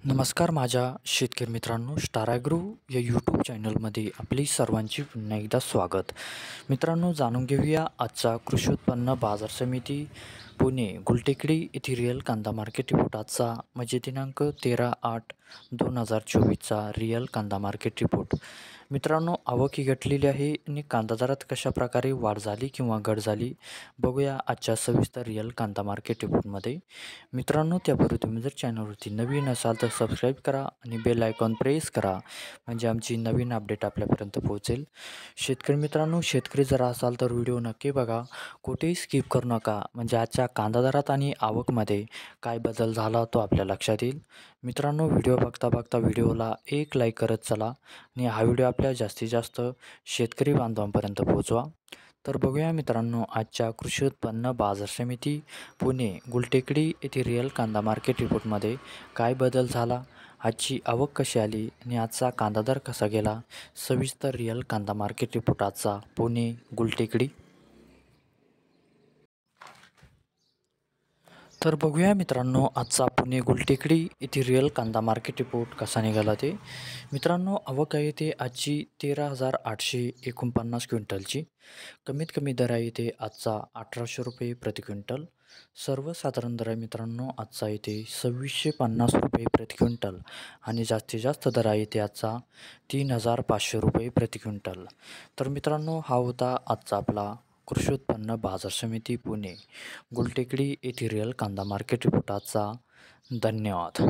नमस्कार माझ्या शेतकरी मित्रांनो, स्टार ॲग्रो या यूट्यूब चॅनलमध्ये आपली सर्वांची पुन्हा एकदा स्वागत. मित्रांनो, जाणून घेऊया आजचा कृषी उत्पन्न बाजार समिती पुणे गुलटेकडी येथील रिअल कांदा मार्केट रिपोर्ट आजचा म्हणजे दिनांक 13/8/2024चा रिअल कांदा मार्केट रिपोर्ट. मित्रांनो, आवक ही घटलेली आहे आणि कांदा दरात कशा प्रकारे वाढ झाली किंवा घट झाली बघूया आजच्या सविस्तर रिअल कांदा मार्केट रिपोर्टमध्ये. मित्रांनो, त्यापूर्वी तुम्ही जर चॅनलवरती नवीन असाल तर सबस्क्राईब करा आणि बेल आयकॉन प्रेस करा, म्हणजे आमची नवीन अपडेट आपल्यापर्यंत पोहोचेल. शेतकरी मित्रांनो, शेतकरी जर असाल तर व्हिडिओ नक्की बघा, कुठेही स्किप करू नका, म्हणजे आजच्या कांदा दरात आणि आवकमध्ये काय बदल झाला तो आपल्या लक्षात येईल. मित्रांनो, व्हिडिओ बघता बघता व्हिडिओला एक लाईक करत चला आणि हा व्हिडिओ आपल्या जास्तीत जास्त शेतकरी बांधवांपर्यंत पोहोचवा. तर बघूया मित्रांनो, आजच्या कृषी उत्पन्न बाजार समिती पुणे गुलटेकडी येथे रिअल कांदा मार्केट रिपोर्टमध्ये काय बदल झाला, आजची आवक कशी आली आणि आजचा कांदा दर कसा गेला. सविस्तर रिअल कांदा मार्केट रिपोर्ट आजचा पुणे गुलटेकडी. तर बघूया मित्रांनो, आजचा पुणे गुलटेकडी येथे रिअल कांदा मार्केट रिपोर्ट कसा निघाला ते. मित्रांनो, आवक आहे ते आजची 13,849 क्विंटलची. कमीत कमी दर आहे ते आजचा 1,800 रुपये प्रति क्विंटल. सर्वसाधारण दर आहे मित्रांनो आजचा इथे 2,650 रुपये प्रति क्विंटल आणि जास्तीत जास्त दर आहे ते आजचा 3,500 रुपये प्रति क्विंटल. तर मित्रांनो, हा होता आजचा आपला कृषी उत्पन्न बाजार समिती पुणे गुलटेकडी येथील रिअल कांदा मार्केट रिपोर्ट आजचा. धन्यवाद.